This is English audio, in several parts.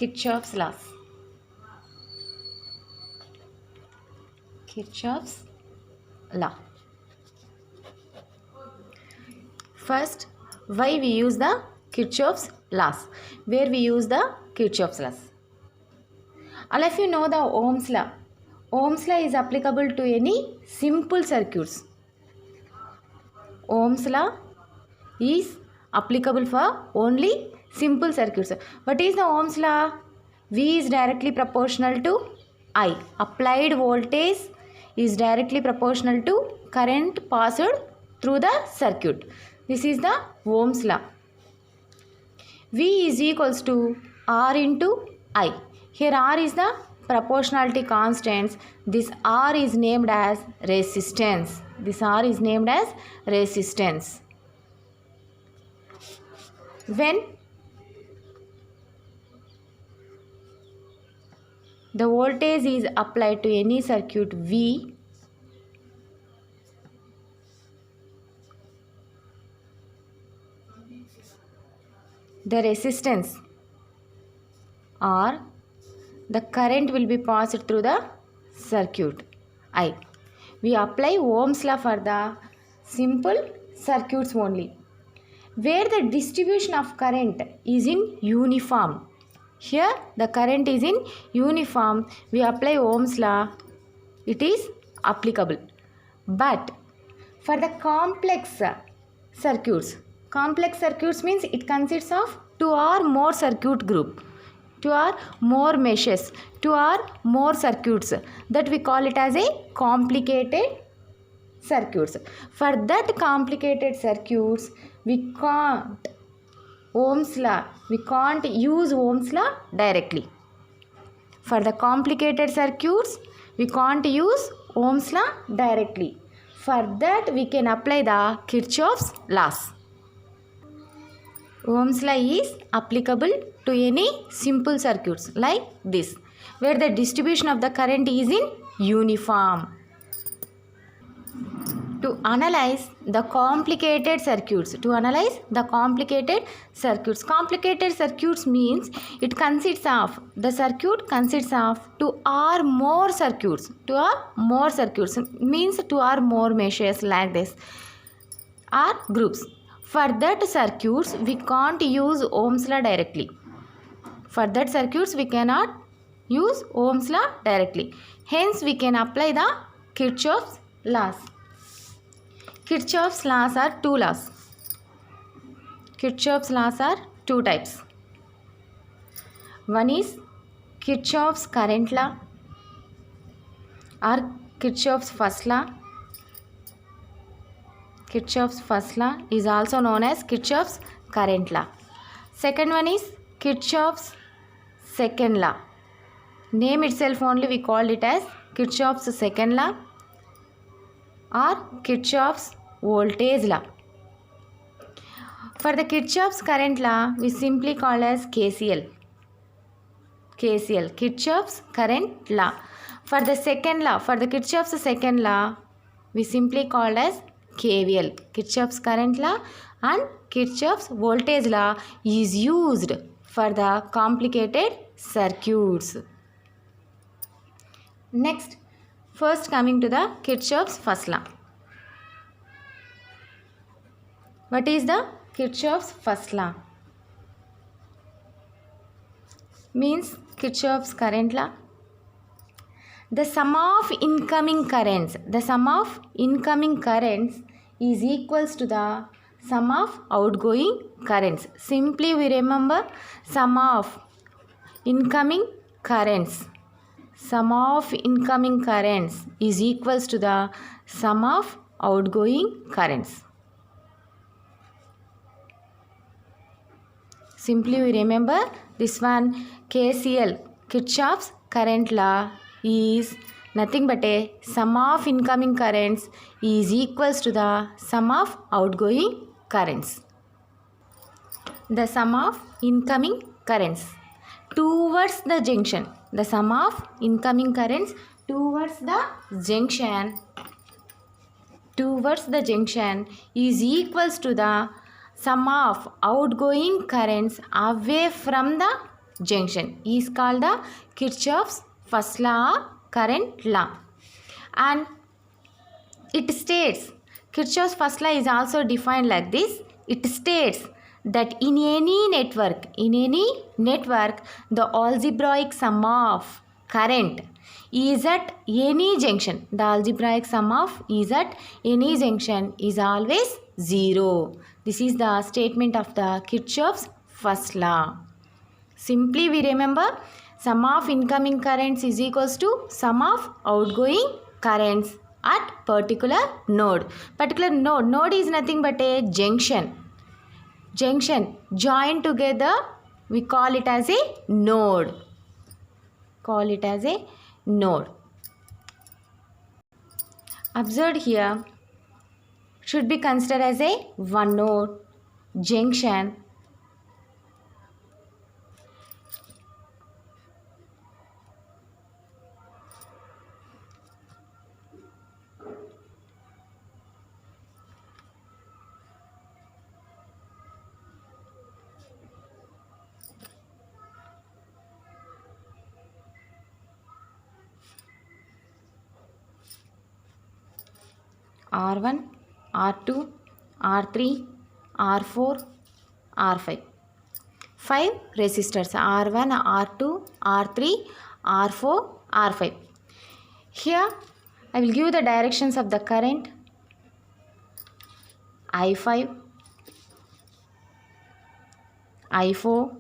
Kirchhoff's laws. Kirchhoff's law. First, why we use the Kirchhoff's laws? Where we use the Kirchhoff's laws? All of you know the Ohm's law. Ohm's law is applicable to any simple circuits. Ohm's law is applicable for only simple circuits. What is the Ohm's law? V is directly proportional to I. Applied voltage is directly proportional to current passed through the circuit. This is the Ohm's law. V is equals to R into I. Here R is the proportionality constants. This R is named as resistance. This R is named as resistance. When the voltage is applied to any circuit V, the resistance or the current will be passed through the circuit I. We apply Ohm's law for the simple circuits only. Where the distribution of current is in uniform. Here the current is in uniform. We apply Ohm's law. It is applicable. But for the complex circuits means it consists of 2 or more circuit group, 2 or more meshes, 2 or more circuits, that we call it as a complicated circuits. For that complicated circuits, we can't use Ohm's law directly. For the complicated circuits, we can't use Ohm's law directly. For that, we can apply the Kirchhoff's laws. Ohm's law is applicable to any simple circuits like this, where the distribution of the current is in uniform. To analyze the complicated circuits, complicated circuits means it consists of, the circuit consists of 2 or more circuits, means 2 or more meshes like this, or groups. For that circuits, we can't use Ohm's law directly. For that circuits, we cannot use Ohm's law directly. Hence, we can apply the Kirchhoff's laws. Kirchhoff's laws are 2 laws. Kirchhoff's laws are 2 types. One is Kirchhoff's current law or Kirchhoff's first law. Kirchhoff's first law is also known as Kirchhoff's current law. Second one is Kirchhoff's second law. Name itself only we call it as Kirchhoff's second law or Kirchhoff's voltage law. For the Kirchhoff's current law, we simply call as KCL. Kirchhoff's current law. For the second law, for the Kirchhoff's second law, we simply call as KVL. Kirchhoff's current law and Kirchhoff's voltage law is used for the complicated circuits. Next, first coming to the Kirchhoff's first law. What is the Kirchhoff's first law? Means Kirchhoff's current law. The sum of incoming currents is equals to the sum of outgoing currents. Simply we remember sum of incoming currents. Sum of incoming currents is equals to the sum of outgoing currents. Simply we remember this one, KCL, Kirchhoff's current law, is nothing but a sum of incoming currents is equals to the sum of outgoing currents. The sum of incoming currents towards the junction. The sum of incoming currents towards the junction is equals to the sum of outgoing currents away from the junction is called the Kirchhoff's first law or current law. And it states, Kirchhoff's first law is also defined like this. It states that in any network, the algebraic sum of current is at any junction. The algebraic sum of is at any junction is always 0. This is the statement of the Kirchhoff's first law. Simply we remember, sum of incoming currents is equals to sum of outgoing currents at particular node. Particular node is nothing but a junction. Junction joined together, we call it as a node. Observed here should be considered as a one node junction. R1, R2, R3, R4, R5. 5 resistors R1, R2, R3, R4, R5. Here I will give the directions of the current. I5, I4,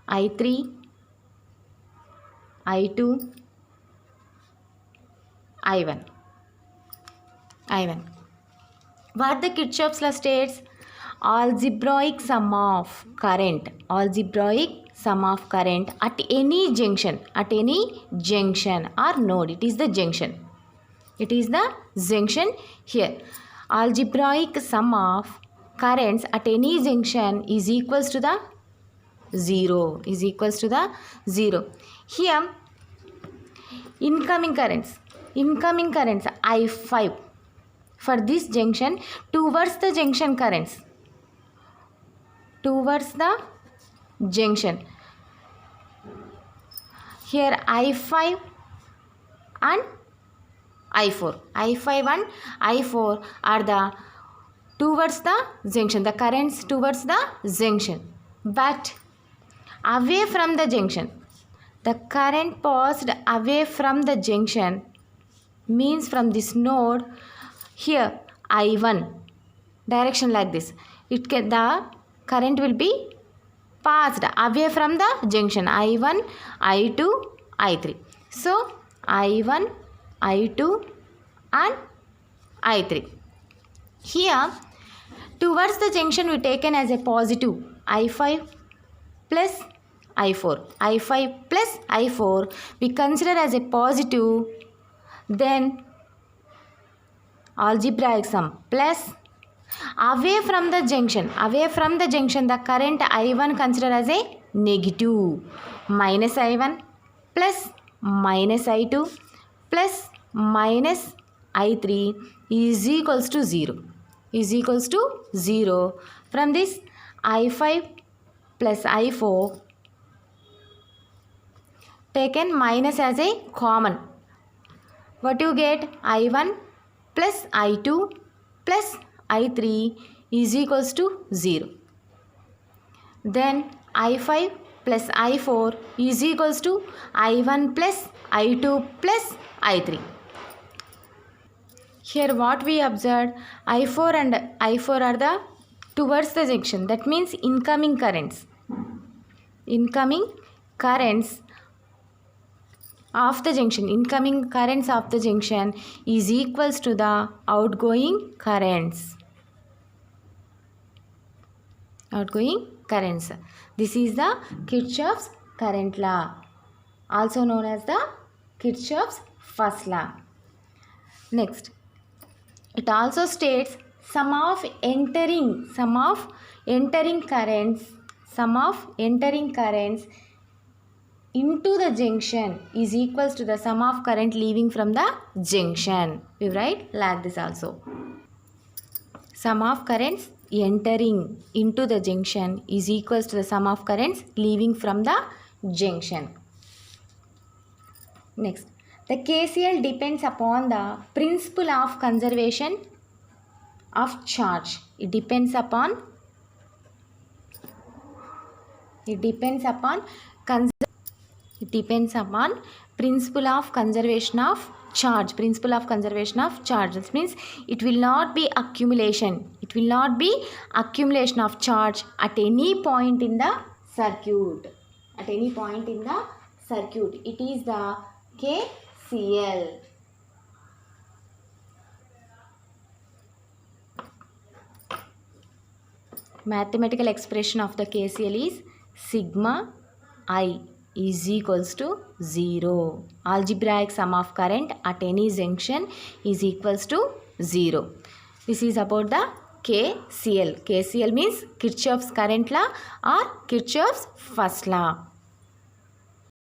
I3, I2, I1. What the Kirchhoff's law states? Algebraic sum of current at any junction or node. It is the junction here. Algebraic sum of currents at any junction is equals to the 0. Here incoming currents I5 for this junction towards the junction currents. Here I5 and I4. I5 and I4 are the towards the junction, the currents towards the junction. But away from the junction, the current passed away from the junction means from this node. Here I1 direction like this. The current will be passed away from the junction. I1, I2, I3. So I1, I2 and I3. Here towards the junction we taken as a positive I5 plus I4. I5 plus I4 we consider as a positive. Then algebraic sum plus away from the junction the current I1 consider as a negative. Minus I1 plus minus I2 plus minus I3 is equals to 0. From this I5 plus I4 taken minus as a common. What you get? I1 plus I2 plus I3 is equals to 0. Then I5 plus I4 is equals to I1 plus I2 plus I3. Here what we observed, I4 and I4 are the towards the junction. That means incoming currents of the junction. Incoming currents of the junction is equals to the outgoing currents. This is the Kirchhoff's current law, also known as the Kirchhoff's first law. Next, it also states sum of entering currents into the junction is equals to the sum of current leaving from the junction. We write like this also. Sum of currents entering into the junction is equals to the sum of currents leaving from the junction. Next, the KCL depends upon the principle of conservation of charge. It depends upon principle of conservation of charge. This means it will not be accumulation of charge at any point in the circuit. It is the KCL. Mathematical expression of the KCL is sigma I is equals to 0. Algebraic sum of current at any junction is equals to 0. This is about the KCL. KCL means Kirchhoff's current law or Kirchhoff's first law.